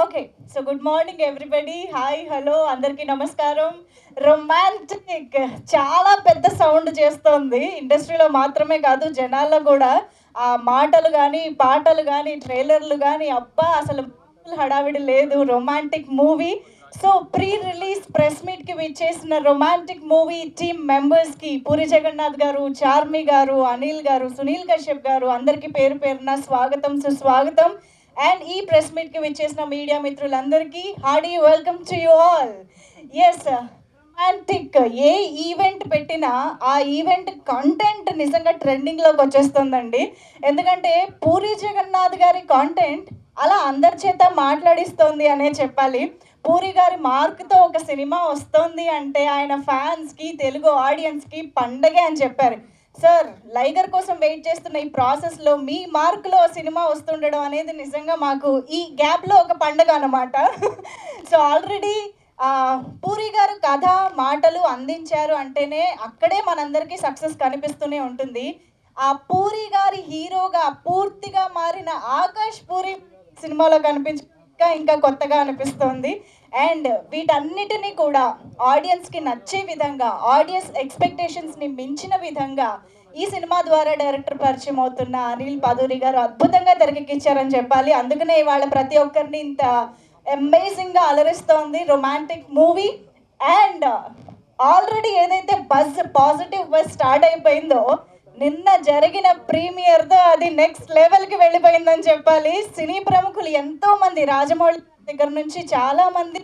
Okay. So good morning everybody. Hi, hello అందరికీ నమస్కారం. Romantic చాలా పెద్ద సౌండ్ చేస్తోంది. ఇండస్ట్రీలో మాత్రమే కాదు జనాల్లో గూడా. ఆ మాటలు గానీ, పాటలు గానీ, ట్రైలర్‌లు గానీ అబ్బా! అసలు మామూలు హడావిడి లేదు. Romantic movie. So pre release press మీట్‌కి విచ్చేసిన రొమాంటిక్ మూవీ టీమ్ మెంబర్స్‌కి పూరి జగన్నాథ్ గారు, చార్మి గారు, అనిల్ గారు, సునీల్ కశ్యప్ గారు అందరికీ పేరు పేరున స్వాగతం, సుస్వాగతం. అండ్ ఈ ప్రెస్ మీట్‌కి విచ్చేసిన మీడియా మిత్రులందరికీ Hardy welcome to you all. Yes, romantic A event పెట్టినా ఆ ఈవెంట్ కంటెంట్ నిజంగా ట్రెండింగ్‌లోకి వచ్చేస్తుందండి. ఎందుకంటే పూరి జగన్నాథ్ గారి కంటెంట్ అలా అందరి చేత మాట్లాడిస్తోంది అనే చెప్పాలి. పూరి గారి మార్క్‌తో ఒక సినిమా వస్తోంది అంటే ఆయన ఫ్యాన్స్‌కి, తెలుగు ఆడియన్స్‌కి పండగే అని చెప్పారు. సార్, లైగర్ కోసం వెయిట్ చేస్తున్న ఈ ప్రాసెస్‌లో మీ మార్క్‌లో సినిమా వస్తుండడం అనేది నిజంగా మాకు ఈ గ్యాప్‌లో ఒక పండగ అన్నమాట. సో ఆల్రెడీ పూరి గారు కథ, మాటలు అందించారు అంటేనే అక్కడే మనందరికీ సక్సెస్ కనిపిస్తూనే ఉంటుంది. ఆ పూరి గారి హీరోగా పూర్తిగా మారిన ఆకాష్ పూరి సినిమాలో కనిపించక ఇంకా కొత్తగా అనిపిస్తోంది. అండ్ వీటన్నిటిని కూడా ఆడియన్స్‌కి నచ్చే విధంగా, ఆడియన్స్ ఎక్స్‌పెక్టేషన్స్‌ని మించిన విధంగా ఈ సినిమా ద్వారా డైరెక్టర్ పరిచయం అవుతున్న అనిల్ పదూరి గారు అద్భుతంగా తెరకెక్కించారని చెప్పాలి. అందుకనే ఇవాళ ప్రతి ఒక్కరిని ఇంత అమేజింగ్‌గా అలరిస్తోంది రొమాంటిక్ మూవీ. అండ్ ఆల్రెడీ ఏదైతే పాజిటివ్ బజ్ స్టార్ట్ అయిపోయిందో, నిన్న జరిగిన ప్రీమియర్‌తో అది నెక్స్ట్ లెవెల్‌కి వెళ్ళిపోయిందని చెప్పాలి. సినీ ప్రముఖులు ఎంతోమంది రాజమౌళి దగ్గర నుంచి చాలామంది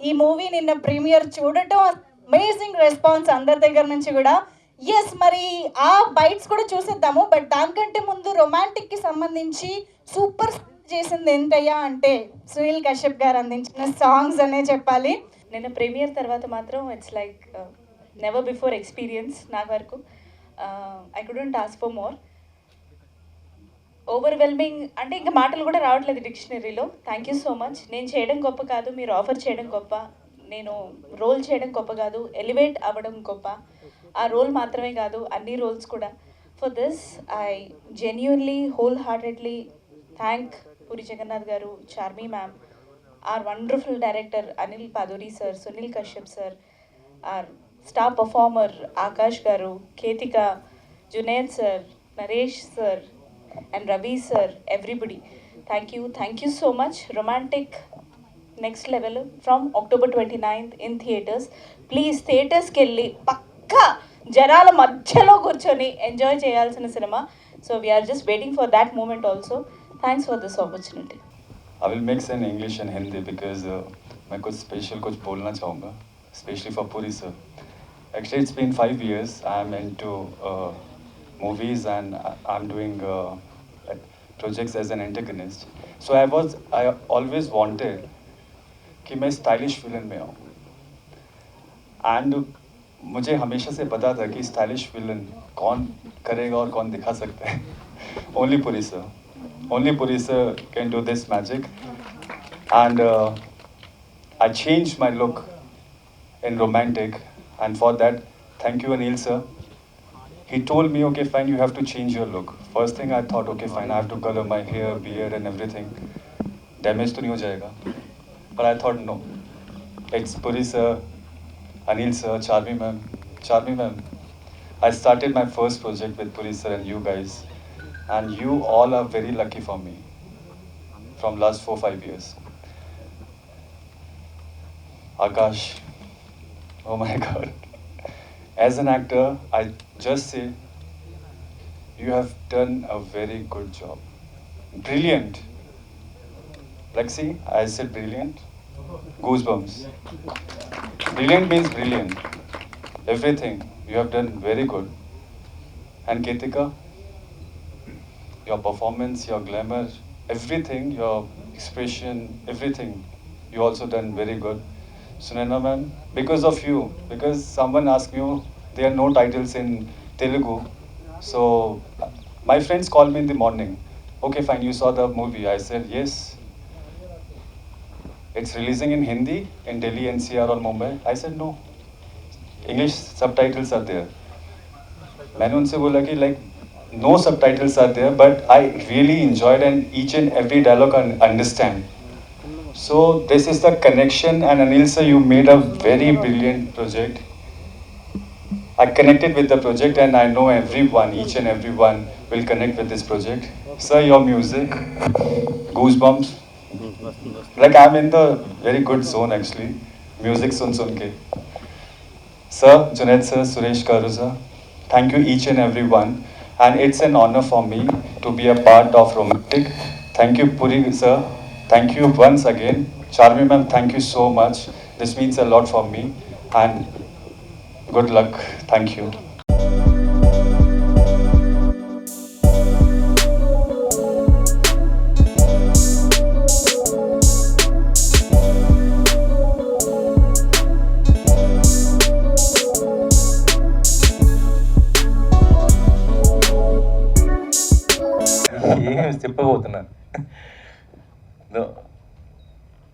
ఈ మూవీ నిన్న ప్రీమియర్ చూడటం అమేజింగ్ రెస్పాన్స్ అందరి దగ్గర నుంచి కూడా. యెస్, మరి ఆ బైట్స్ కూడా చూసేద్దాము. బట్ దానికంటే ముందు రొమాంటిక్‌కి సంబంధించి సూపర్ చేసింది ఏంటయ్యా అంటే సునీల్ కశ్యప్ గారు అందించిన సాంగ్స్ అనే చెప్పాలి. నిన్న ప్రీమియర్ తర్వాత మాత్రం it's like never before experience నాకు వరకు. I couldn't ask for more. Overwhelming అంటే ఇంకా మాటలు కూడా రావట్లేదు డిక్షనరీలో. Thank you so much. నేను చేయడం గొప్ప కాదు, మీరు ఆఫర్ చేయడం గొప్ప. నేను రోల్ చేయడం గొప్ప కాదు, ఎలివేట్ అవ్వడం గొప్ప. ఆ రోల్ మాత్రమే కాదు, అన్ని రోల్స్ కూడా. For this I genuinely whole heartedly thank Puri Jagannadh గారు, Charmi ma'am, our wonderful director Anil Paduri sir, Sunil Kashyap sir, our star performer Akash Garu, Ketika, Junaid sir, Naresh sir, and Ravi sir, everybody. Thank you so much. Romantic next level from October 29th in theaters. Please theaters కి వెళ్ళి పక్కా జనాల మధ్యలో కూర్చొని enjoy చేయాల్సిన సినిమా. So we are just waiting for that moment also. Thanks for this opportunity. I will mix in English and Hindi because मैं कुछ special कुछ बोलना चाहूँगा, especially for Puri sir. Actually, it's been 5 years. I'm into movies and I'm doing like projects as an antagonist. So I always wanted कि मैं stylish villain में आऊँ. And मुझे हमेशा से पता था कि स्टाइलिश विलन कौन करेगा और कौन दिखा सकता है. Only Puri sir. Only Puri sir can do this magic. And I changed my look in romantic, and for that, thank you Anil sir. He told me, okay fine, you have to change your look. First thing I thought, okay fine, I have to color my hair, beard and everything. Damage to nahi ho jayega. But I thought no. It's Puri sir, Anil sir, Charmi ma'am. Charmi ma'am, I started my first project with Puri sir and you guys. And you all are very lucky for me from last 4-5 years. Akash, oh my God. As an actor, I just say you have done a very good job. Brilliant. Like see, I said brilliant. Goosebumps. Brilliant means brilliant. Everything you have done very good. And Ketika, your performance, your glamour, everything, your expression, everything, you also done very good. Sunena ma'am, because of you, because someone asked me, there are no titles in Telugu. So my friends called me in the morning. Okay, fine, you saw the movie. I said, yes. It's releasing in Hindi, in Delhi, NCR or Mumbai. I said, no. English subtitles are there. मैंने उनसे बोला कि like no subtitles are there, but I really enjoyed and each and every dialogue I understand. So this is the connection, and Anil sir, you made a very brilliant project. I connected with the project, and I know everyone, each and everyone will connect with this project. Sir, your music, goosebumps. Like I'm in the very good zone actually. Music sun ke. Sir, Junaid sir, Suresh Karu sir, thank you each and everyone. And it's an honor for me to be a part of Romantic. Thank you Puri sir. Thank you once again. Charmi ma'am, thank you so much. This means a lot for me. And good luck. Thank you. ఏం చెప్పబోతున్నా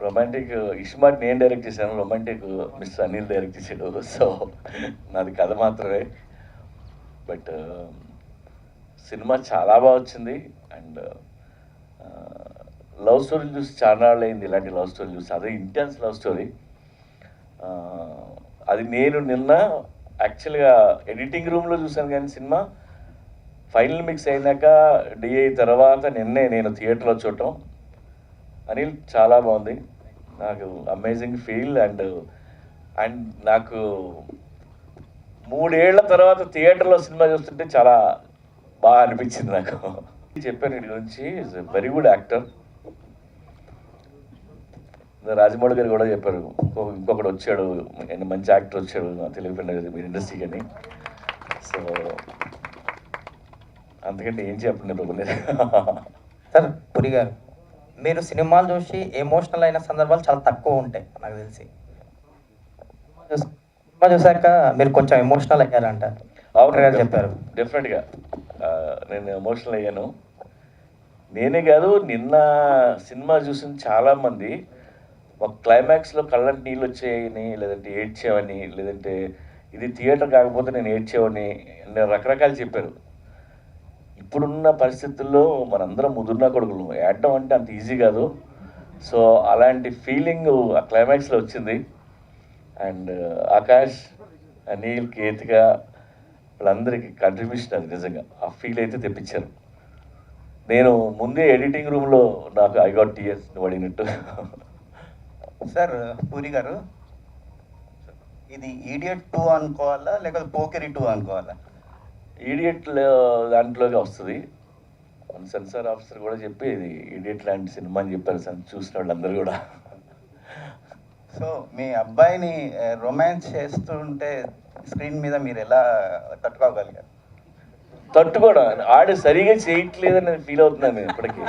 romantic iSmart నేను direct చేశాను, romantic mister Anil direct చేశాడు. So నాది కథ మాత్రమే, but cinema చాలా బాగా వచ్చింది. అండ్ లవ్ స్టోరీలు చూసి చాలా నాళ్ళు అయింది, ఇలాంటి లవ్ స్టోరీ చూసి. అదే ఇంటెన్స్ లవ్ స్టోరీ. అది నేను నిన్న యాక్చువల్గా ఎడిటింగ్ రూమ్లో చూశాను, కానీ సినిమా ఫైనల్ మిక్స్ అయినాక డిఐ తర్వాత నిన్నే నేను థియేటర్లో చూడటం. అనిల్ చాలా బాగుంది, నాకు అమేజింగ్ ఫీల్. అండ్ నాకు 3 ఏళ్ల తర్వాత థియేటర్లో సినిమా చూస్తుంటే చాలా బాగా అనిపించింది నాకు. చెప్పాను వీడి గురించి, is a very good actor. Rajamouli గారు కూడా చెప్పారు, ఇంకొకటి వచ్చాడు, మంచి యాక్టర్ వచ్చాడు నా తెలుగు ఫిల్మ్ ఇండస్ట్రీకి అని. సో అందుకంటే ఏం చెప్పండి. సార్ పురి గారు, మీరు సినిమాలు చూసి ఎమోషనల్ అయిన సందర్భాలు చాలా తక్కువ ఉంటాయి నాకు తెలిసి. సినిమా చూసాక మీరు కొంచెం ఎమోషనల్ అయ్యారంట. అవును గారు చెప్పారు. డెఫినెట్గా నేను ఎమోషనల్ అయ్యాను. నేనే కాదు, నిన్న సినిమా చూసిన చాలామంది ఒక క్లైమాక్స్లో కళ్ళంటి నీళ్ళు వచ్చాయని, లేదంటే ఏడ్చేవని, లేదంటే ఇది థియేటర్ కాకపోతే నేను ఏడ్చేవని రకరకాలు చెప్పారు. ఇప్పుడున్న పరిస్థితుల్లో మనందరం ముదురున్న కొడుకులు, ఏడడం అంటే అంత ఈజీ కాదు. సో అలాంటి ఫీలింగ్ ఆ క్లైమాక్స్లో వచ్చింది. అండ్ ఆకాష్, అనిల్, కేతిక వాళ్ళందరికీ కంట్రిబ్యూషన్ అది నిజంగా ఆ ఫీల్ అయితే తెప్పించారు. నేను ముందే ఎడిటింగ్ రూమ్లో నాకు ఐ గాట్ టీయర్స్ పడినట్టు. సార్ పూరి గారు, ఇది ఈడియట్ 2 అనుకోవాలా లేకపోతే పోకిరి 2 అనుకోవాలా? ఈడియట్ దాంట్లోకి వస్తుంది. మన సెన్సార్ ఆఫీసర్ కూడా చెప్పి ఇది ఈడియట్ లాంటి సినిమా అని చెప్పారు చూసిన వాళ్ళందరూ కూడా. సో మీ అబ్బాయిని రొమాన్స్ చేస్తుంటే స్క్రీన్ మీద మీరు ఎలా తట్టుకోగలిగారు? తట్టుకోవడం, ఆడు సరిగా చేయట్లేదని నేను ఫీల్ అవుతున్నాను నేను ఇప్పటికీ.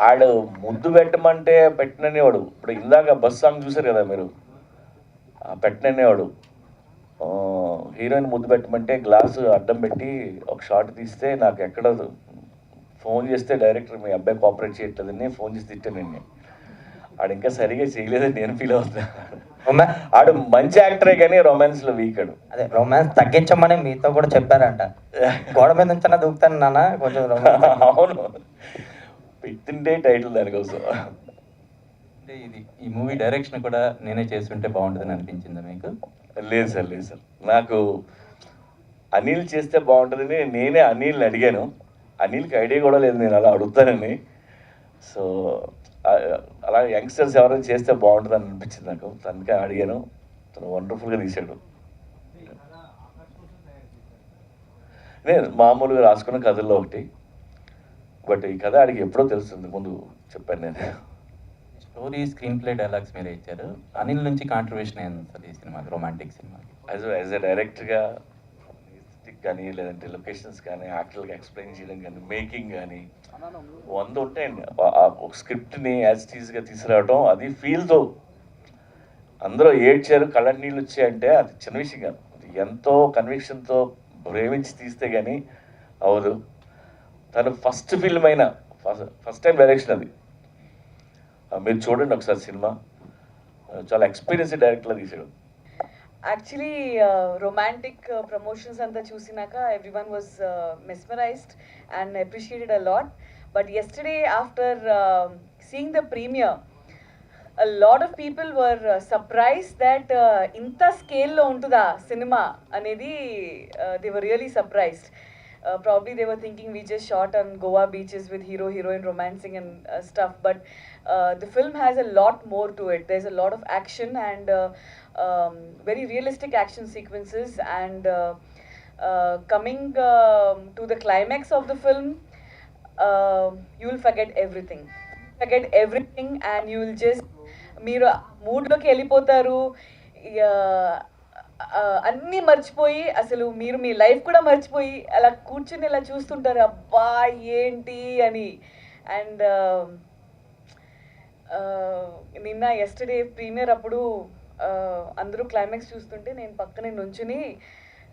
ఆడు ముద్దు పెట్టమంటే పెట్టననేవాడు. ఇప్పుడు ఇందాక బస్ సాంగ్ చూసారు కదా మీరు, పెట్టననేవాడు. హీరోయిన్ ముద్దు పెట్టమంటే గ్లాసు అడ్డం పెట్టి ఒక షాట్ తీస్తే నాకు ఎక్కడ ఫోన్ చేస్తే డైరెక్టర్ మీ అబ్బాయి కోఆపరేట్ చేయట్లేదని ఫోన్ చేసి తిట్టానండి. ఆడు ఇంకా సరిగా చేయలేదని నేను ఫీల్ అవుతున్నాను. ఆడు మంచి యాక్టరే కానీ రొమాన్స్లో వీక్. ఆడు అదే రొమాన్స్ తగ్గించమని మీతో కూడా చెప్పారంట. గోడ మీద నుంచి దూకుతాను నాన్న కొంచెం romance. అవును, పెట్టిండే టైటిల్ దానికోసం. అంటే ఈ మూవీ డైరెక్షన్ కూడా నేనే చేస్తుంటే బాగుంటుందని అనిపించిందా మీకు? లేదు సార్, నాకు అనిల్ చేస్తే బాగుంటుందని నేనే అనిల్ని అడిగాను. అనిల్కి ఐడియా కూడా లేదు నేను అలా అడుగుతానని. సో అలా యంగ్స్టర్స్ ఎవరైనా చేస్తే బాగుంటుందని అనిపించింది నాకు, అందుకే అడిగాను. తను వండర్ఫుల్గా తీశాడు. నేను మామూలుగా రాసుకున్న కథల్లో ఒకటి, బట్ ఈ కథ ఆడికి ఎప్పుడో తెలుస్తుంది, ముందు చెప్పాను నేను. స్టోరీ, స్క్రీన్ ప్లే, డైలాగ్స్ మీరే ఇచ్చారు. అనిల్ నుంచి కాంట్రిబ్యూషన్ అయింది సార్ ఈ సినిమాకి, రొమాంటిక్ సినిమాకి? యాజ్ ఎ డైరెక్టర్గా కానీ, లేదంటే లొకేషన్స్ కానీ, యాక్టర్గా ఎక్స్ప్లెయిన్ చేయడం కానీ, మేకింగ్ కానీ 100 ఉంటాయండి. ఒక స్క్రిప్ట్ని యాజ్ టీజ్గా తీసుకురావడం, అది ఫీల్తో అందరూ ఏడ్చారు, కళ్ళ నీళ్ళు వచ్చాయంటే అది చిన్న విషయం కాదు. ఎంతో కన్విక్షన్తో ప్రేమించి తీస్తే కానీ అవదు. తను ఫస్ట్ ఫిల్మ్ అయినా ఫస్ట్ టైం డైరెక్షన్ అది. మీరు చూడండి ఒకసారి సినిమా, చాలా ఎక్స్పీరియన్స్డ్ డైరెక్టర్లా తీసాడు. Actually, romantic promotions and the chusinaka, everyone was mesmerized and appreciated a lot. But yesterday, after seeing the premiere, a lot of people were surprised that inta scale lo untuda cinema anedi, they were really surprised. Probably they were thinking we just shot on Goa beaches with hero heroine romancing and stuff, but the film has a lot more to it. There's a lot of action and very realistic action sequences, and coming to the climax of the film, you will forget everything, and you will just మీరు మూడ్లోకి వెళ్ళిపోతారు, అన్నీ మర్చిపోయి, అసలు మీరు మీ life కూడా మర్చిపోయి అలా కూర్చుని ఇలా చూస్తుంటారు, అబ్బా ఏంటి అని. అండ్ నిన్న ఎస్టర్డే ప్రీమియర్ అప్పుడు అందరూ క్లైమాక్స్ చూస్తుంటే నేను పక్కనే నుంచుని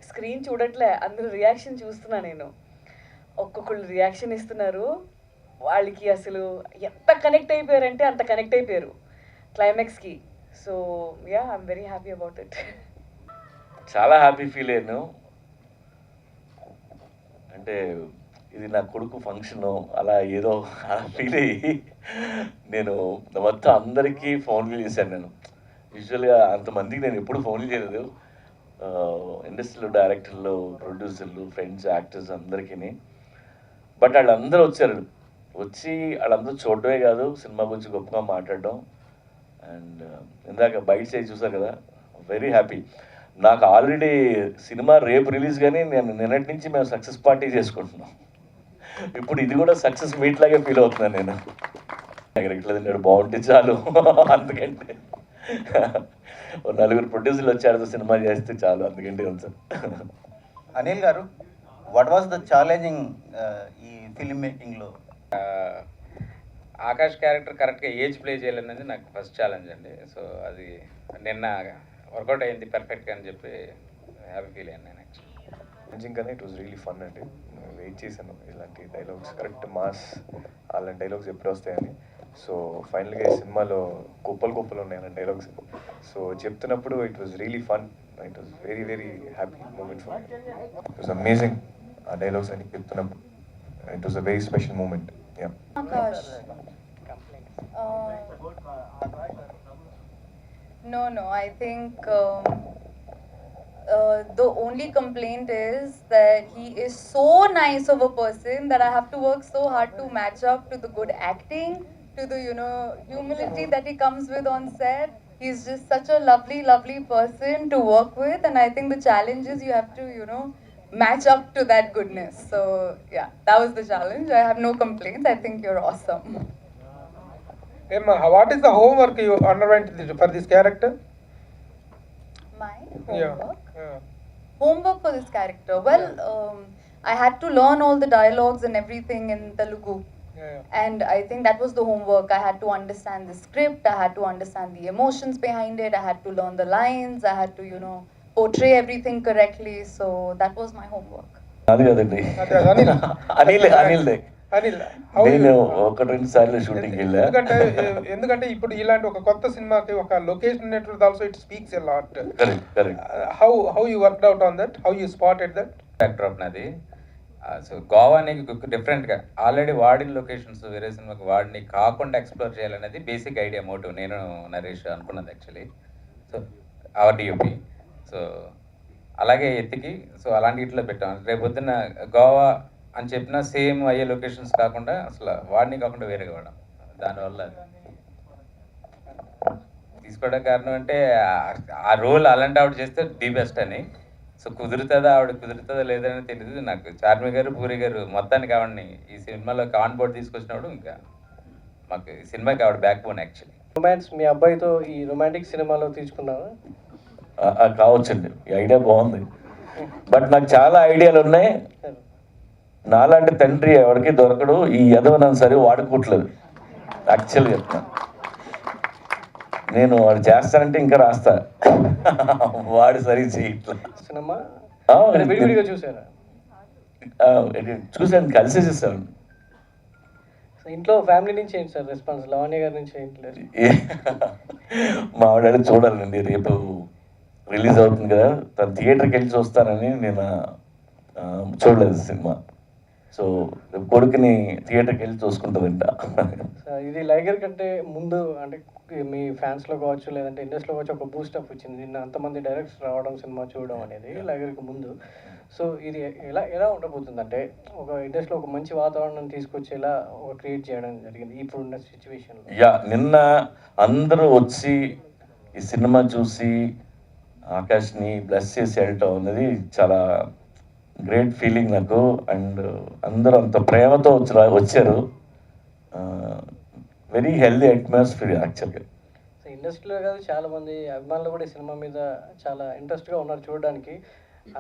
స్క్రీన్ చూడట్లే, అందరూ రియాక్షన్ చూస్తున్నా. నేను ఒక్కొక్కళ్ళు రియాక్షన్ ఇస్తున్నారు, వాళ్ళకి అసలు ఎంత కనెక్ట్ అయిపోయారంటే అంత కనెక్ట్ అయిపోయారు క్లైమాక్స్కి. So yeah, I'm very happy about it. చాలా హ్యాపీ ఫీల్ అయ్యాను. అంటే ఇది నా కొడుకు ఫంక్షను అలా ఏదో అలా ఫీల్ అయ్యి నేను మొత్తం అందరికీ ఫోన్లు చేశాను. నేను యూజువల్గా అంతమందికి నేను ఎప్పుడు ఫోన్లు చేయలేదు, ఇండస్ట్రీలో డైరెక్టర్లు, ప్రొడ్యూసర్లు, ఫ్రెండ్స్, యాక్టర్స్ అందరికీ. బట్ వాళ్ళందరూ వచ్చారు, వచ్చి వాళ్ళందరూ చూడడమే కాదు సినిమా గురించి గొప్పగా మాట్లాడడం. అండ్ ఇందాక బయట చేసి చూసా కదా, వెరీ హ్యాపీ. నాకు ఆల్రెడీ సినిమా రేపు రిలీజ్ కానీ నేను నిన్నటి నుంచి మేము సక్సెస్ పార్టీ చేసుకుంటున్నాం. ఇప్పుడు ఇది కూడా సక్సెస్ మీట్ లాగే ఫీల్ అవుతున్నాను నేను. దగ్గర ఇట్లా తిన్నాడు బాగుంటే చాలు, అందుకంటే నలుగురు ప్రొడ్యూసర్లు వచ్చారు సినిమా చేస్తే చాలు, అందుకంటే కొంచెం. అనిల్ గారు, వాట్ వాస్ ద ఛాలెంజింగ్ ఈ ఫిల్మ్ మేకింగ్లో? ఆకాష్ క్యారెక్టర్ కరెక్ట్గా ఏజ్ ప్లే చేయాలనేది నాకు ఫస్ట్ ఛాలెంజ్ అండి. సో అది నిన్న వర్కౌట్ అయింది పర్ఫెక్ట్గా అని చెప్పి హ్యాపీ ఫీల్ అయ్యాను నేను. యాక్చువల్లీ కానీ ఇట్ వాజ్ రియలీ ఫన్ అండి. వెయిట్ చేశాను ఇలాంటి డైలాగ్స్, కరెక్ట్ మాస్ అలాంటి డైలాగ్స్ ఎప్పుడు వస్తాయని. సో ఫైనల్గా ఈ సినిమాలో కుప్పలు ఉన్నాయి డైలాగ్స్. సో చెప్తున్నప్పుడు it was really fun, it was very very happy moment for me. It was amazing ఆ డైలాగ్స్ అని చెప్తున్నప్పుడు. It was a very special moment. Yeah. No, I think the only complaint is that he is so nice of a person that I have to work so hard to match up to the good acting, to the, humility that he comes with on set. He's just such a lovely person to work with, and I think the challenge is you have to, match up to that goodness. So yeah, that was the challenge. I have no complaints. I think you're awesome. Emma, what is the homework you underwent for this character? My homework? Yeah. Homework for this character? Well, I had to learn all the dialogues and everything in Telugu. Yeah. And I think that was the homework. I had to understand the script, I had to understand the emotions behind it, I had to learn the lines, I had to, portray everything correctly. So that was my homework. అది కదండి, అనిల్ నేను ఒక 2 సార్లు shooting వెళ్ళా. ఎందుకంటే ఇప్పుడు ఇలాంటి ఒక కొత్త సినిమాకి ఒక location network also it speaks a lot. Correct. How you worked out on that, how you spotted that? Backdrop నాది. సో గోవాని డిఫరెంట్గా ఆల్రెడీ వాడిన లొకేషన్స్ వేరే సినిమాకి వాడిని కాకుండా ఎక్స్ప్లోర్ చేయాలనేది బేసిక్ ఐడియా, మోటివ్ నేను నరేష్ అనుకున్నది actually. So our DOP. So అలాగే ఎత్తికి సో అలాంటి ఇట్లా పెట్టాం. రేపొద్దున గోవా అని చెప్పిన సేమ్ అయ్యే లొకేషన్స్ కాకుండా అసలు వాడిని కాకుండా వేరేగా వాడడం. దానివల్ల తీసుకోవడం కారణం అంటే ఆ రోల్ అలాంటి ఆవిడ చేస్తే ది బెస్ట్ అని. సో కుదురుతుందా లేదని తెలియదు నాకు. చార్మి గారు, పూరి గారు మొత్తానికి ఆవిడని ఈ సినిమాలోకి ఆన్ బోర్డ్ తీసుకొచ్చినప్పుడు ఇంకా మాకు ఈ సినిమాకి ఆవిడ బ్యాక్ బోన్ యాక్చువల్లీ. రొమాన్స్ మీ అబ్బాయితో ఈ రొమాంటిక్ సినిమాలో తీసుకున్నావా? కావచ్చండి, ఈ ఐడియా బాగుంది. బట్ నాకు చాలా ఐడియాలు ఉన్నాయి. నాలాంటి తండ్రి ఎవరికి దొరకడు, ఈ యదవనం సరే వాడుకోవట్లేదు యాక్చువల్గా చెప్తాను. నేను వాడు చేస్తానంటే ఇంకా రాస్తా, వాడు సరి చేయట్లా. సినిమా చూసారా? చూసాను, కలిసి చేస్తాను. ఇంట్లో ఫ్యామిలీ నుంచి ఏంటి సార్ రెస్పాన్స్? లవణ్య గారి నుంచి ఏంటి? మా ఆవిడ చూడాలండి, రేపు రిలీజ్ అవుతుంది కదా, తను థియేటర్కి వెళ్ళి చూస్తానని నేను చూడలేదు సినిమా. సో కొడుకుని థియేటర్కి వెళ్ళి చూసుకుంటుందంట. ఇది లైగర్ కంటే ముందు అంటే మీ ఫ్యాన్స్లో కావచ్చు లేదంటే ఇండస్ట్రీలో కావచ్చు ఒక బూస్టప్ వచ్చింది. నిన్న అంతమంది డైరెక్టర్స్ రావడం, సినిమా చూడడం అనేది లైగర్కి ముందు. సో ఇది ఎలా ఉండబోతుంది అంటే ఒక ఇండస్ట్రీలో ఒక మంచి వాతావరణం తీసుకొచ్చేలా ఒక క్రియేట్ చేయడం జరిగింది ఇప్పుడున్న సిచ్యువేషన్లో. యా, నిన్న అందరూ వచ్చి ఈ సినిమా చూసి ఆకాష్ని బ్లెస్ చేసి వెళ్ళటం అనేది చాలా గ్రేట్ ఫీలింగ్ నాకు. అండ్ అందరూ అంత ప్రేమతో వచ్చారు. వెరీ హెల్దీ అట్మాస్ఫియర్ యాక్చువల్గా. సో ఇండస్ట్రీలో కాదు చాలా మంది అభిమానులు కూడా ఈ సినిమా మీద చాలా ఇంట్రెస్ట్గా ఉన్నారు చూడడానికి.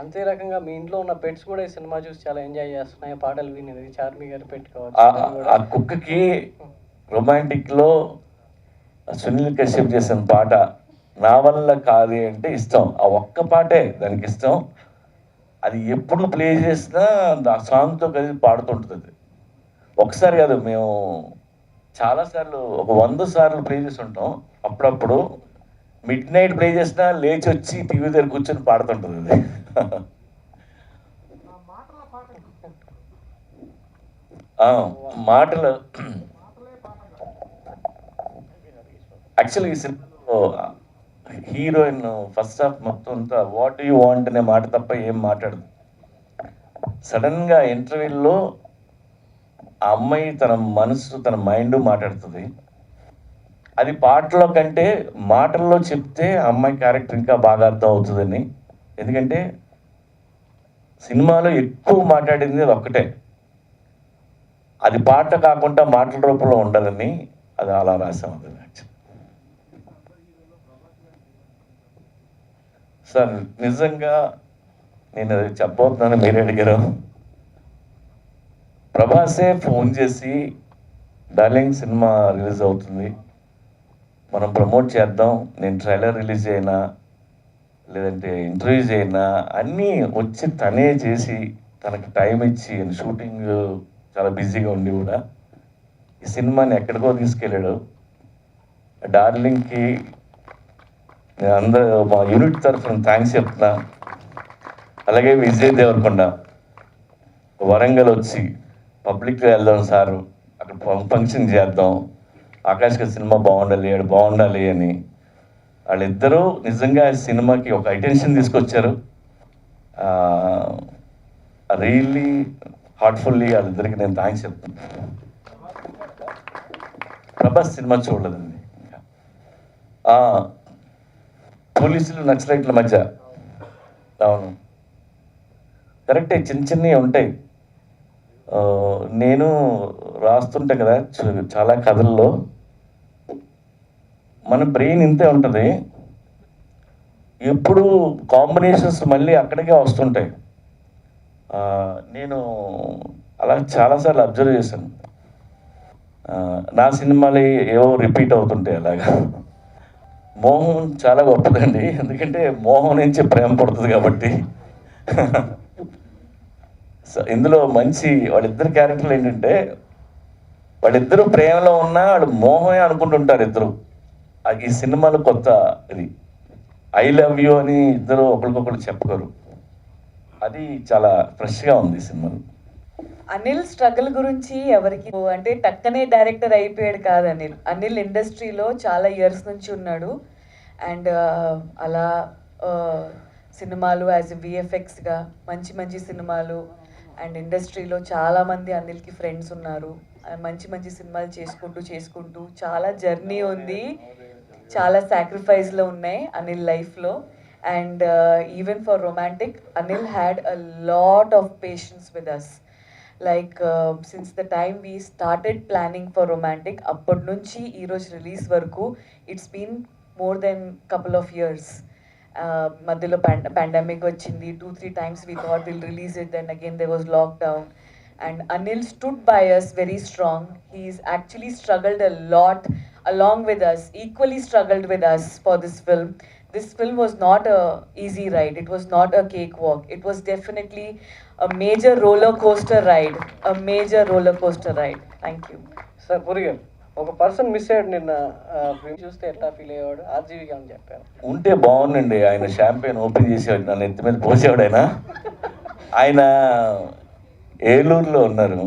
అంతే రకంగా మీ ఇంట్లో ఉన్న పెట్స్ కూడా ఈ సినిమా చూసి చాలా ఎంజాయ్ చేస్తున్నాయి, పాటలు వినేది. చార్మి గారు పెట్టుకోవచ్చు. ఆ కుక్కకి రొమాంటిక్లో సునీల్ కశ్యప్ చేసిన పాట నా వల్ల కాదు అంటే ఇష్టం. ఆ ఒక్క పాటే దానికి ఇష్టం. అది ఎప్పుడు ప్లే చేసినా ఆ సాంగ్తో కలిసి పాడుతుంటుంది. ఒకసారి కాదు, మేము చాలాసార్లు ఒక 100 సార్లు ప్లే చేసి ఉంటాం. అప్పుడప్పుడు మిడ్ నైట్ ప్లే చేసినా లేచి వచ్చి టీవీ దగ్గర కూర్చొని పాడుతుంటుంది అది. మాటలు యాక్చువల్గా ఈ సినిమాలో హీరోయిన్ ఫస్ట్ హాఫ్ మొత్తం అంతా వాట్ యూ వాంట్ అనే మాట తప్ప ఏం మాట్లాడదు. సడన్గా ఇంటర్వ్యూలో ఆ అమ్మాయి తన మనసు, తన మైండ్ మాట్లాడుతుంది. అది పాటలో కంటే మాటల్లో చెప్తే ఆ అమ్మాయి క్యారెక్టర్ ఇంకా బాగా అర్థం అవుతుందని. ఎందుకంటే సినిమాలో ఎక్కువ మాట్లాడింది అది ఒక్కటే. అది పాట కాకుండా మాటల రూపంలో ఉండాలని అది అలా రాసాం. అది సార్ నిజంగా నేను అది చెప్పబోతున్నాను, మీరే అడిగారు. ప్రభాసే ఫోన్ చేసి డార్లింగ్ సినిమా రిలీజ్ అవుతుంది, మనం ప్రమోట్ చేద్దాం, నేను ట్రైలర్ రిలీజ్ అయినా లేదంటే ఇంటర్వ్యూస్ అయినా అన్నీ వచ్చి తనే చేసి తనకి టైం ఇచ్చి షూటింగ్ చాలా బిజీగా ఉండి కూడా ఈ సినిమాని ఎక్కడికో తీసుకెళ్ళాడు. డార్లింగ్కి నేను అందరూ మా యూనిట్ తరఫున థ్యాంక్స్ చెప్తున్నా. అలాగే విజయ్ దేవరకొండ వరంగల్ వచ్చి పబ్లిక్గా వెళ్దాం సారు, అక్కడ ఫంక్షన్ చేద్దాం, ఆకాష్కి సినిమా బాగుండాలి, ఆడు బాగుండాలి అని వాళ్ళిద్దరూ నిజంగా సినిమాకి ఒక అటెన్షన్ తీసుకొచ్చారు. రియల్లీ హార్ట్ఫుల్లీ వాళ్ళిద్దరికి నేను థ్యాంక్స్ చెప్తున్నాను. ప్రభాస్ సినిమా చూడలేదండి. పోలీసులు నక్సలైట్ల మధ్య, అవును కరెక్టే, చిన్న చిన్నవి ఉంటాయి. నేను రాస్తుంటే కదా చాలా కథల్లో మన బ్రెయిన్ ఇంతే ఉంటుంది, ఎప్పుడు కాంబినేషన్స్ మళ్ళీ అక్కడికే వస్తుంటాయి. నేను అలా చాలాసార్లు అబ్జర్వ్ చేశాను. నా సినిమాలు ఏవో రిపీట్ అవుతుంటాయి అలాగా. మోహం చాలా గొప్పదండి, ఎందుకంటే మోహం నుంచి ప్రేమ పడుతుంది కాబట్టి. సో ఇందులో మంచి వాళ్ళిద్దరు క్యారెక్టర్లు ఏంటంటే వాళ్ళిద్దరూ ప్రేమలో ఉన్నా వాళ్ళు మోహమే అనుకుంటుంటారు ఇద్దరు. ఈ సినిమాలో కొత్త ఇది ఐ లవ్ యూ అని ఇద్దరు ఒకరికొకరు చెప్పుకోరు. అది చాలా ఫ్రెష్గా ఉంది సినిమాలో. అనిల్ స్ట్రగుల్ గురించి ఎవరికి అంటే టక్కనే డైరెక్టర్ అయిపోయాడు కాదు అనిల్. అనిల్ ఇండస్ట్రీలో చాలా ఇయర్స్ నుంచి ఉన్నాడు. అండ్ అలా సినిమాలు యాజ్ ఎ విఎఫ్ఎక్స్గా మంచి మంచి సినిమాలు, అండ్ ఇండస్ట్రీలో చాలామంది అనిల్కి ఫ్రెండ్స్ ఉన్నారు. మంచి మంచి సినిమాలు చేసుకుంటూ చాలా జర్నీ ఉంది, చాలా సాక్రిఫైస్లో ఉన్నాయి అనిల్ లైఫ్లో. And even for romantic Anil had a lot of patience with us. Like since the time we started planning for romantic, appad nunchi ee roj release varaku it's been more than couple of years. Madhyalo pandemic vachindi, 2-3 times we thought we'll release it, then again there was lockdown, and Anil stood by us very strong. He's actually struggled a lot along with us, equally struggled with us for this film. This film was not a easy ride, it was not a cakewalk, it was definitely a major roller coaster ride, a major roller coaster ride. Thank you. Sir, Puri garu, ఒక person miss అయ్యాడు నిన్న, చూస్తే ఎట్లా feel అయ్యాడు? ఆర్జీవిగా అని చెప్పారు. ఉంటే బాగుండండి, ఆయన షాంపెయిన్ ఓపెన్ చేసేవాడు, నన్ను ఎత్తి మీద పోసేవాడు. ఆయన ఏలూరులో ఉన్నారు.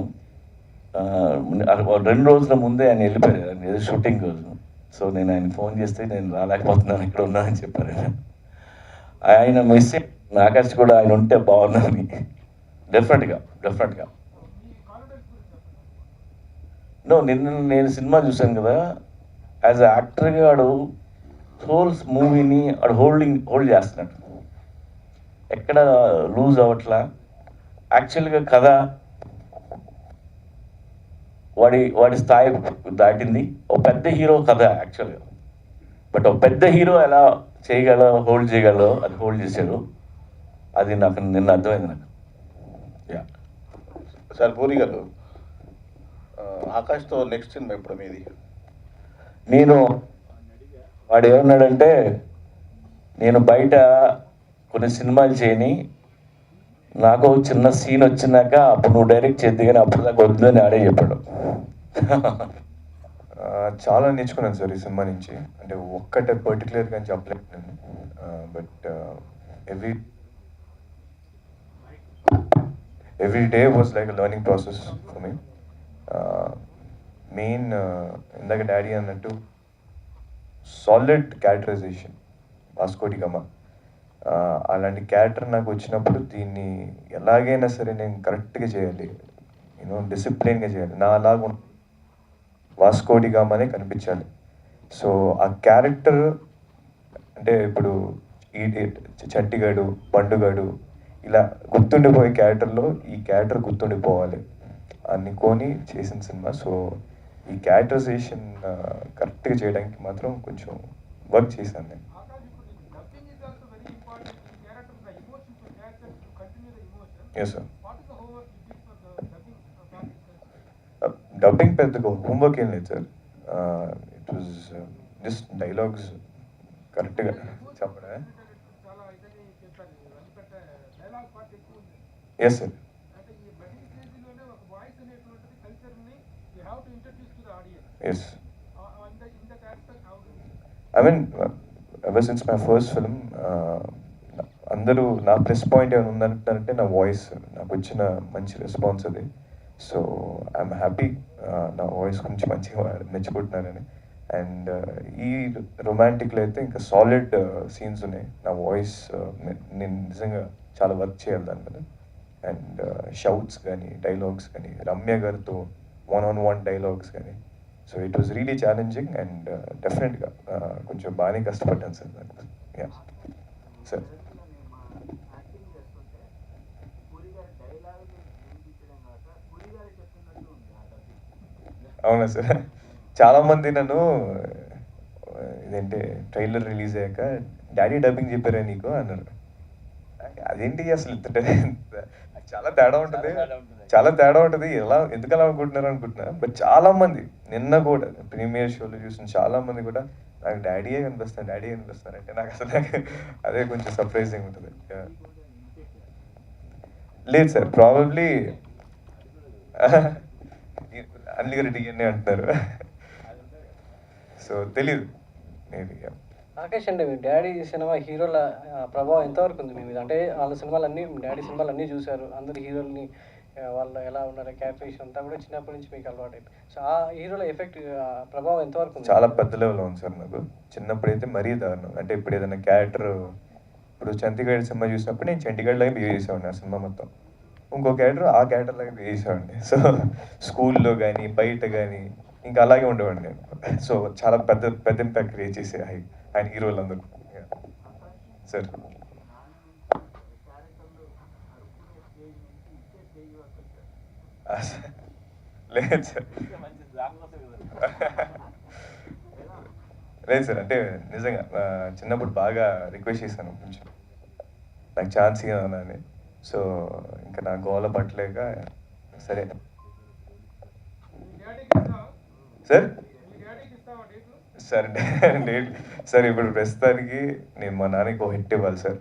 2 రోజుల ముందే ఆయన వెళ్ళిపోయారు, ఏదో షూటింగ్ రోజు. సో నేను ఆయన ఫోన్ చేస్తే నేను రాలేకపోతున్నాను, ఇక్కడ ఉన్నానని చెప్పారు. ఆయన మిస్ ఆకాష్ కూడా ఆయన ఉంటే బాగున్నాను. డెఫినెట్గా. నేను సినిమా చూశాను కదా, యాజ్ అ యాక్టర్గా వాడు హోల్స్ మూవీని వాడు హోల్డ్ చేస్తున్నాడు, ఎక్కడ లూజ్ అవ్వట్లా. యాక్చువల్గా కథ వాడి స్థాయి దాటింది. ఒక పెద్ద హీరో కథ యాక్చువల్గా, బట్ ఒక పెద్ద హీరో ఎలా హోల్డ్ చేయగలరో అది హోల్డ్ చేశారు. అది నాకు నిన్న అర్థమైంది నాకు. యా సార్ పూరి గారు, ఆకాష్తో నెక్స్ట్ సినిమా ఇప్పుడు మీది? వాడు ఏమన్నాడంటే, నేను బయట కొన్ని సినిమాలు చేయని, నాకు చిన్న సీన్ వచ్చినాక అప్పుడు నువ్వు డైరెక్ట్ చేద్ది కానీ అప్పుడు దాకా వద్దు అని ఆడే చెప్పాడు. చాలా నేర్చుకున్నాను సార్ ఈ సినిమా నుంచి. అంటే ఒక్కటే పర్టికులర్గా అని చెప్పలేదు నేను, but every day was like learning process for me. Main ఇందాక డాడీ అన్నట్టు సాలిడ్ క్యారెక్టరైజేషన్, వాస్కోడి గామా. అలాంటి క్యారెక్టర్ నాకు వచ్చినప్పుడు దీన్ని ఎలాగైనా సరే నేను కరెక్ట్గా చేయాలి, డిసిప్లిన్గా చేయాలి, నా అలాగ వాస్కోడి గామానే కనిపించాలి. సో ఆ క్యారెక్టర్ అంటే ఇప్పుడు ఈ చంటిగాడు, పండుగాడు ఇలా గుర్తుండిపోయే క్యారెక్టర్లో ఈ క్యారెక్టర్ గుర్తుండిపోవాలి అనుకొని చేసిన సినిమా. సో ఈ క్యారెక్టరైజేషన్ కరెక్ట్గా చేయడానికి మాత్రం కొంచెం వర్క్ చేశాను నేను. Yes sir. డబ్బింగ్ పెద్దగా హోంవర్క్ ఏం లేదు sir. It was just dialogues కరెక్ట్గా చెప్పడా. Yes sir. Yes, I mean ever since my first film అందరూ నా ప్లస్ పాయింట్ ఏమైనా ఉందంటారంటే నా వాయిస్. నాకు వచ్చిన మంచి రెస్పాన్స్ అది. సో ఐఎమ్ హ్యాపీ నా వాయిస్ గురించి మంచిగా మెచ్చుకుంటున్నానని. అండ్ ఈ రొమాంటిక్లో అయితే ఇంకా సాలిడ్ సీన్స్ ఉన్నాయి. నా వాయిస్ నేను నిజంగా చాలా వర్క్ చేయాలి దాని మీద. అండ్ షౌట్స్ కానీ డైలాగ్స్ కానీ రమ్య గారితో 1-on-1 డైలాగ్స్ కానీ. So it was really challenging and డెఫినెట్గా కొంచెం బాగానే కష్టపడ్డాను సార్ దానికి. Yeah sir. అవునా సార్, చాలామంది నన్ను ఇదేంటి ట్రైలర్ రిలీజ్ అయ్యాక డాడీ డబ్బింగ్ చెప్పారా నీకు అన్నారు. అదేంటి అసలు చాలా తేడా ఉంటుంది, ఎందుకు అలా అనుకుంటున్నారు అనుకుంటున్నా. బట్ చాలామంది నిన్న కూడా ప్రీమియర్ షోలో చూసిన చాలామంది కూడా నాకు డాడీయే కనిపిస్తారు అంటే నాకు అసలు అదే కొంచెం సర్ప్రైజింగ్ ఉంటుంది. లేదు సార్, ప్రాబబ్లీ అన్ని గారి డిఎన్ఏ అంటున్నారు. సో తెలీదు మేబీ. ఆకాష్ అంటే మీ డాడీ సినిమా హీరోల ప్రభావం ఎంతవరకు ఉంది మీ మీద? అంటే వాళ్ళ సినిమాలన్నీ, డాడీ సినిమాలు అన్నీ చూశారు, అందరు హీరోలని వాళ్ళు ఎలా ఉన్నారు క్యారెక్టరేషన్ అంతా కూడా చిన్నప్పటి నుంచి మీకు అలవాటు అయిపోయింది. సో ఆ హీరోల ఎఫెక్ట్ ప్రభావం ఎంతవరకు ఉంది? చాలా పెద్ద లెవెల్లో ఉంది సార్ నాకు. చిన్నప్పుడైతే మరీ దారుణం. అంటే ఇప్పుడు ఏదైనా క్యారెక్టర్, ఇప్పుడు చంటిగాడి సినిమా చూసినప్పుడు నేను చంటిగాడి లాగా బిహేవ్ చేసేవాడిని ఆ సినిమా మొత్తం. ఇంకో క్యారెక్టర్ ఆ క్యారెక్టర్ లాగా బిహేవ్ చేసేవాడిని. సో స్కూల్లో కానీ బయట కానీ ఇంకా అలాగే ఉండేవాడిని నేను. సో చాలా పెద్ద ఇంపాక్ట్ క్రియేట్ చేసే ఆయన హీరోలందరూ సార్. లేదు సార్, లేదు సార్. అంటే నిజంగా చిన్నప్పుడు బాగా రిక్వెస్ట్ చేశాను కొంచెం నాకు ఛాన్స్ ఇవ్వనా అని. సో ఇంకా నా గోల పట్టలేక సరే సార్. సార్ డేట్ సార్ ఇప్పుడు ప్రస్తుతానికి నేను మా నాన్నకి ఒక హిట్ ఇవ్వాలి సార్.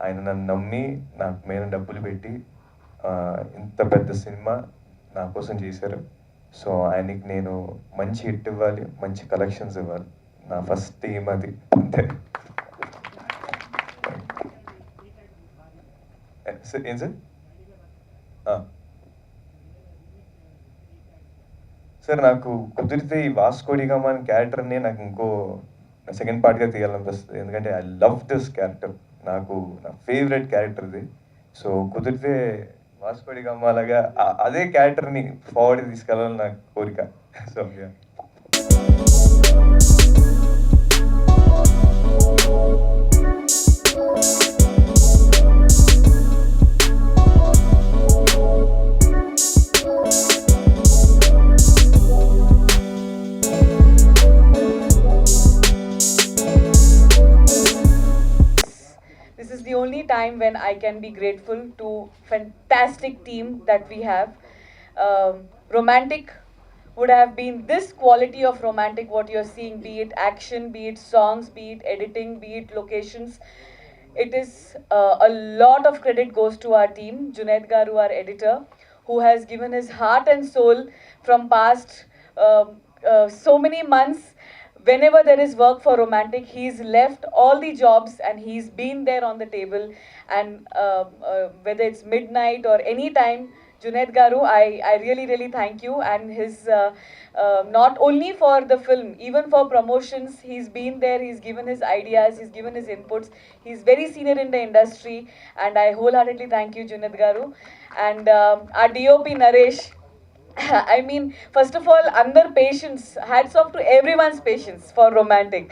ఆయన నన్ను నమ్మి నాకు మీద డబ్బులు పెట్టి ఇంత పెద్ద సినిమా నా కోసం చేశారు. సో ఆయనకి నేను మంచి హిట్ ఇవ్వాలి, మంచి కలెక్షన్స్ ఇవ్వాలి. నా ఫస్ట్ థీమ్ అది, అంతే. సార్ ఏం సార్? సార్ నాకు కుదిరితే ఈ వాస్కోడిగామా అనే క్యారెక్టర్ని నాకు ఇంకో సెకండ్ పార్ట్గా తీయాలనిపిస్తుంది, ఎందుకంటే ఐ లవ్ దిస్ క్యారెక్టర్, నాకు నా ఫేవరెట్ క్యారెక్టర్ ఇది. సో కుదిరితే వాస్కోడిగామా లాగా అదే క్యారెక్టర్ని ఫార్వర్డ్ తీసుకెళ్ళాలని నా కోరిక. So This is the only time when I can be grateful to fantastic team that we have. Romantic would have been this quality of romantic what you're seeing, be it action, be it songs, be it editing, be it locations. It is a lot of credit goes to our team, Junaid Garu, our editor, who has given his heart and soul from past so many months. Whenever there is work for romantic, he's left all the jobs and he's been there on the table. And whether it's midnight or any time, Junaid Garu, I really, really thank you. And his, not only for the film, even for promotions, he's been there, he's given his ideas, he's given his inputs. He's very senior in the industry. And I wholeheartedly thank you, Junaid Garu. And our DOP, Naresh, I mean, first of all, under patience, hats off to everyone's patience for romantic.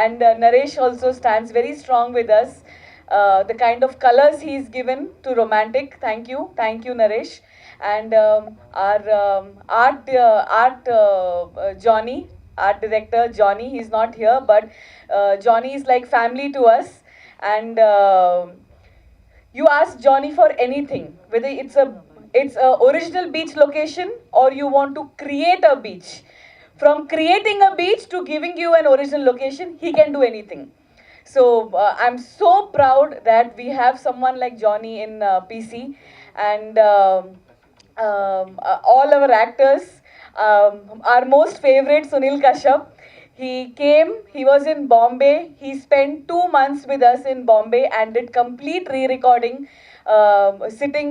And Naresh also stands very strong with us. The kind of colors he's given to romantic, thank you, Naresh. And our Johnny, art director Johnny, he's not here, but Johnny is like family to us. And you ask Johnny for anything, whether it's a original beach location or you want to create a beach. From creating a beach to giving you an original location, he can do anything. So I'm so proud that we have someone like Johnny in PC. And all our actors, our most favorite Sunil Kashyap, he came, he was in Bombay, he spent 2 months with us in Bombay and did complete re-recording, sitting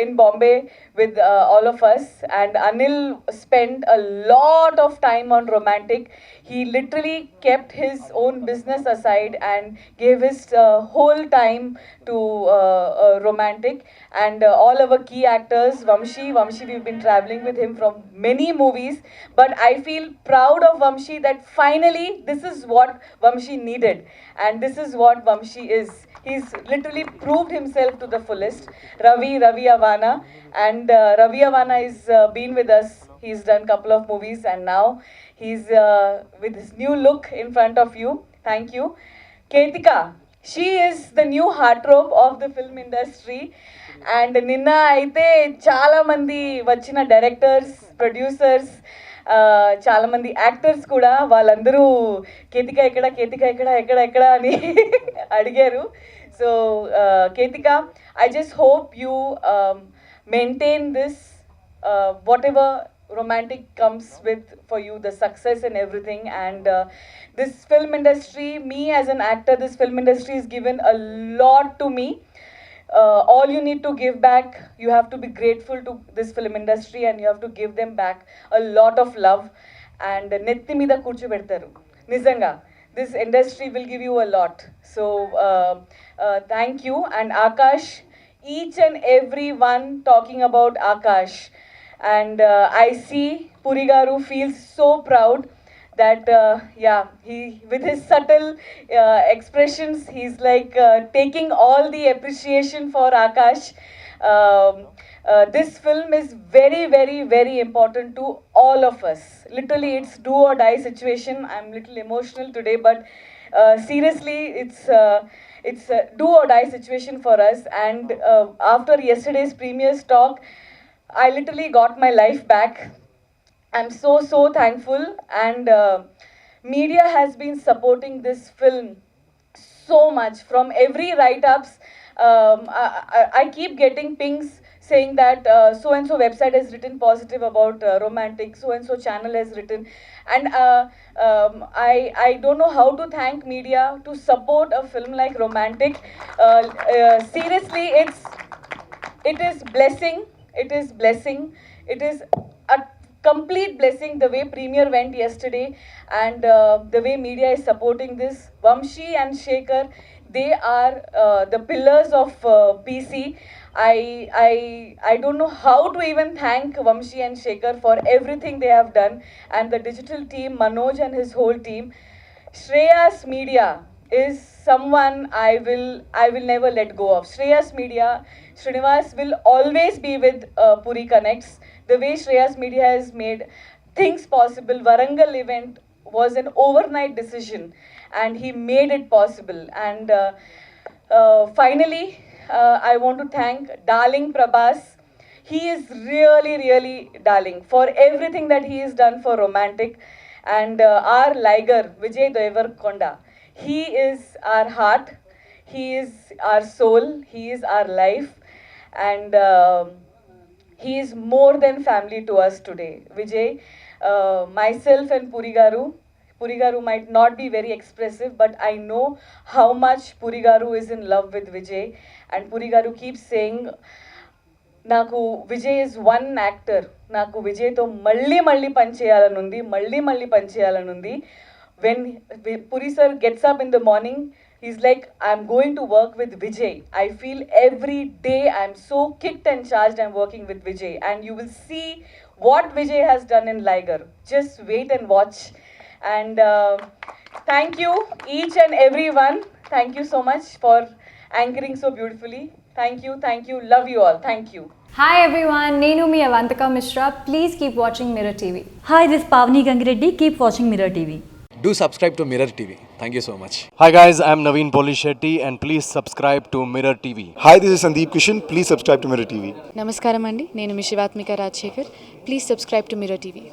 in Bombay with all of us. And Anil spent a lot of time on romantic. He literally kept his own business aside and gave his whole time to romantic. And all our key actors, Vamshi, we've been traveling with him from many movies. But I feel proud of Vamshi that finally this is what Vamshi needed. And this is what Vamshi is. He's literally proved himself to the fullest. Ravi Avana. And Ravi Avana is been with us. He's done a couple of movies and now he's with his new look in front of you. Thank you. Ketika, she is the new heartthrob of the film industry. And Ninna aite chala mandi vachina directors, producers, చాలా మంది actors కూడా వాళ్ళందరూ కేతిక ఎక్కడ అని అడిగారు. So Ketika, I just hope you maintain this what ever romantic comes with for you, the success and everything. And this film industry, me as an actor, this film industry has given a lot to me. All you need to give back, you have to be grateful to this film industry and you have to give them back a lot of love. And netti meeda kurchobedtaru nizanga, this industry will give you a lot. So thank you. And Akash, each and every one talking about Akash. And I see Puri Garu feels so proud that he with his subtle expressions, he's like taking all the appreciation for Akash. This film is very, very, very important to all of us. Literally, it's do or die situation. I'm little emotional today, but seriously, it's a do or die situation for us. And after yesterday's premier's talk, I literally got my life back. I'm so thankful. And media has been supporting this film so much. From every write-ups, I keep getting pings saying that so-and-so website has written positive about romantic, so-and-so channel has written. And I don't know how to thank media to support a film like romantic. Seriously, it is blessing. It is blessing. It is a complete blessing the way premiere went yesterday, and the way media is supporting this. Vamshi and Shekhar, they are the pillars of PC. I don't know how to even thank Vamshi and Shekhar for everything they have done, and the digital team, Manoj and his whole team. Shreyas Media is someone I will never let go of. Shreyas Media, Srinivas will always be with Puri Connects. The way Shreyas Media has made things possible. Warangal event was an overnight decision, and he made it possible. And finally, I want to thank darling Prabhas. He is really, really darling for everything that he has done for Romantic. And our Liger, Vijay Devarkonda, he is our heart, he is our soul, he is our life, and he is more than family to us today. Vijay, myself and Puri Garu might not be very expressive, but I know how much Puri Garu is in love with Vijay, and Puri Garu keeps saying, నాకు Vijay is one actor, నాకు విజయ్తో మళ్ళీ పనిచేయాలనుంది. When Puri sir gets up in the morning, he's like, I'm going to work with Vijay. I feel every day I'm so kicked and charged I'm working with Vijay, and you will see what Vijay has done in Liger. Just wait and watch. And thank you each and everyone. Thank you so much for anchoring so beautifully. Thank you, love you all. Thank you. Hi everyone, Nenu mi Avantika Mishra. Please keep watching Mirror TV. Hi, this is Pavni Gangireddy. Keep watching Mirror TV. Do subscribe to Mirror TV. Thank you so much. Hi guys, I'm Naveen Polishetty and please subscribe to Mirror TV. Hi, this is Sandeep Kishan. Please subscribe to Mirror TV. Namaskaram andi, nenu mi Shivatmika Rajshekhar. Please subscribe to Mirror TV.